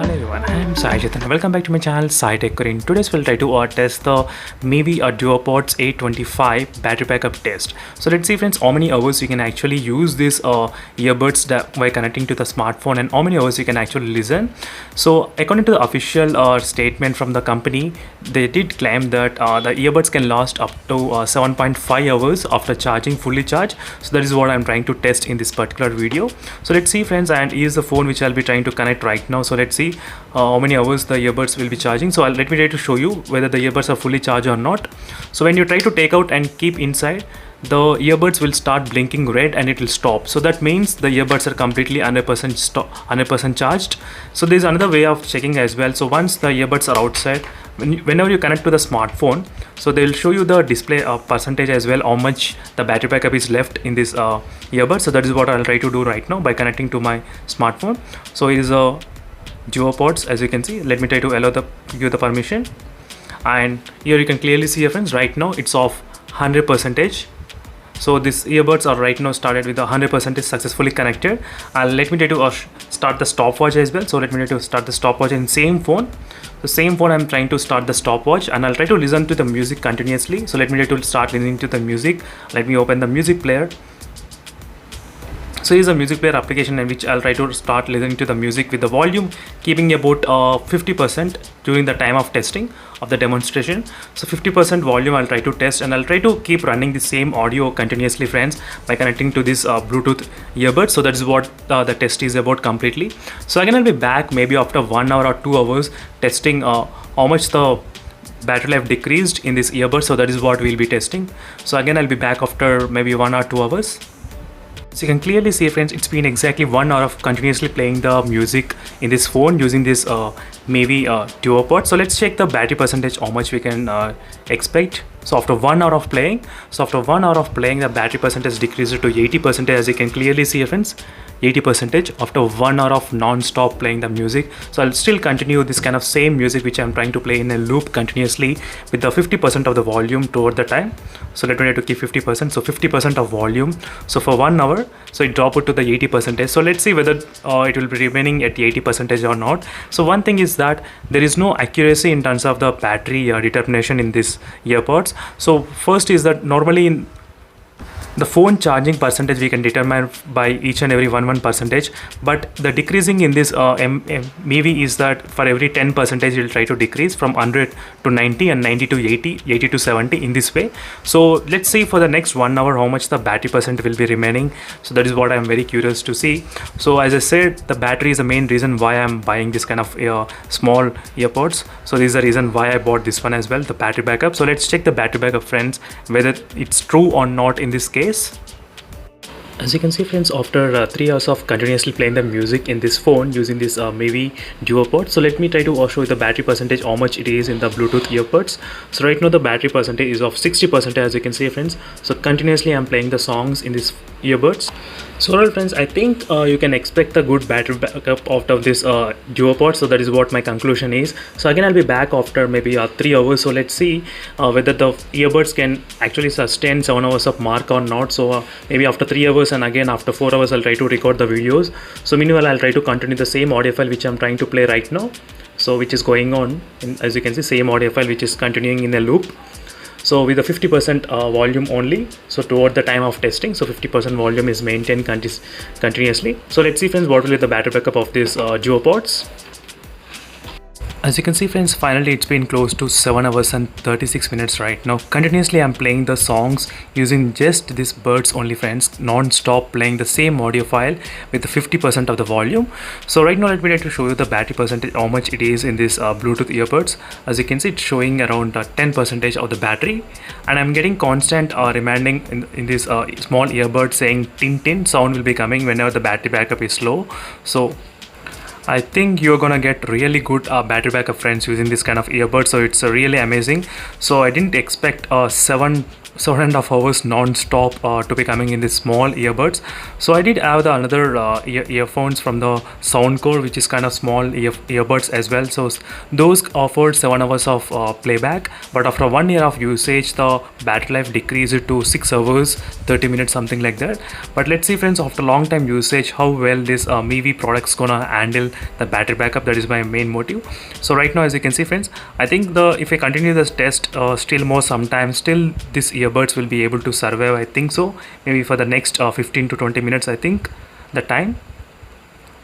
Hello everyone, I am Sai Chetan. Welcome back to my channel Sai Tech Korean. Today we'll try to test the maybe a Duopods 825 battery backup test. So let's see friends how many hours you can actually use this earbuds by connecting to the smartphone and how many hours you can actually listen. So according to the official statement from the company, they did claim that the earbuds can last up to 7.5 hours after charging fully charged. So that is what I'm trying to test in this particular video. So let's see friends, and here's the phone which I'll be trying to connect right now. So let's see how many hours the earbuds will be charging. So let me try to show you whether the earbuds are fully charged or not. So when you try to take out and keep inside, the earbuds will start blinking red and it will stop. So that means the earbuds are completely 100% charged. So there's another way of checking as well. So once the earbuds are outside, whenever you connect to the smartphone, so they will show you the display percentage as well, how much the battery backup is left in this earbud. So that is what I'll try to do right now by connecting to my smartphone. So it is a Duopods, as you can see. Let me try to give the permission, and here you can clearly see friends, right now it's off 100%. So these earbuds are right now started with 100% successfully connected. Let me try to start the stopwatch as well. So let me try to start the stopwatch in same phone. The same phone I'm trying to start the stopwatch, and I'll try to listen to the music continuously. So let me try to start listening to the music. Let me open the music player. So here's a music player application in which I'll try to start listening to the music with the volume keeping about 50% during the time of testing of the demonstration. So 50% volume I'll try to test, and I'll try to keep running the same audio continuously friends by connecting to this Bluetooth earbud. So that is what the test is about completely. So again I'll be back maybe after 1 hour or 2 hours testing how much the battery life decreased in this earbud. So that is what we'll be testing. So again I'll be back after maybe 1 or 2 hours. So you can clearly see friends, it's been exactly 1 hour of continuously playing the music in this phone using this maybe Duopod. So let's check the battery percentage, how much we can expect. So after 1 hour of playing, the battery percentage decreased to 80%, as you can clearly see friends, 80% after 1 hour of non-stop playing the music. So I'll still continue this kind of same music which I'm trying to play in a loop continuously with the 50% of the volume toward the time. So let me try to keep 50%. So 50% of volume. So for 1 hour, so it dropped to the 80%. So let's see whether it will be remaining at the 80% or not. So one thing is that there is no accuracy in terms of the battery determination in this earpods. So first is that normally in the phone charging percentage we can determine by each and every 1%, but the decreasing in this maybe is that for every 10% it will try to decrease from 100 to 90 and 90 to 80, 80 to 70 in this way. So let's see for the next 1 hour how much the battery percent will be remaining. So that is what I'm very curious to see. So as I said, the battery is the main reason why I'm buying this kind of small earpods. So this is the reason why I bought this one as well, the battery backup. So let's check the battery backup friends, whether it's true or not in this case. As you can see friends, after 3 hours of continuously playing the music in this phone using this maybe Duopod. So let me try to show you the battery percentage, how much it is in the Bluetooth earbuds. So right now the battery percentage is of 60%, as you can see friends. So continuously I'm playing the songs in this earbuds. So all friends, I think you can expect a good battery backup out of this Duopod. So that is what my conclusion is. So again I'll be back after maybe 3 hours. So let's see whether the earbuds can actually sustain 7 hours of mark or not. So maybe after 3 hours, and again after 4 hours I'll try to record the videos. So meanwhile I'll try to continue the same audio file which I'm trying to play right now, so which is going on as you can see, same audio file which is continuing in a loop. So with the 50% volume only, so toward the time of testing, so 50% volume is maintained continuously. So let's see friends, what will be the battery backup of these Duopods. As you can see friends, finally it's been close to 7 hours and 36 minutes right now. Continuously I'm playing the songs using just these buds only friends, non-stop playing the same audio file with the 50% of the volume. So right now let me try to show you the battery percentage, how much it is in this Bluetooth earbuds. As you can see, it's showing around 10% of the battery, and I'm getting constant reminding in this small earbud saying tin tin sound will be coming whenever the battery backup is low. So I think you're gonna get really good battery backup friends using this kind of earbud. So it's really amazing. So I didn't expect 7 7.5 hours non-stop to be coming in this small earbuds. So I did have the another earphones from the Soundcore, which is kind of small earbuds as well. So those offered 7 hours of playback, but after 1 year of usage the battery life decreased to 6 hours 30 minutes, something like that. But let's see friends, after long time usage, how well this Mevi products gonna handle the battery backup. That is my main motive. So right now, as you can see friends, I think if I continue this test still more sometime, still this earbuds will be able to survive, I think so, maybe for the next 15 to 20 minutes, I think the time.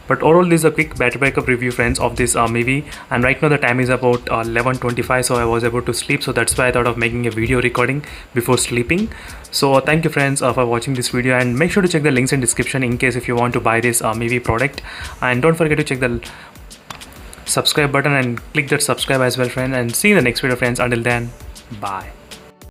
But overall, this is a quick battery backup review friends of this Mevi, and right now the time is about 11:25, so I was able to sleep, so that's why I thought of making a video recording before sleeping. So thank you friends for watching this video, and make sure to check the links in description in case if you want to buy this Mevi product, and don't forget to check the subscribe button and click that subscribe as well friend, and see you in the next video friends. Until then, bye.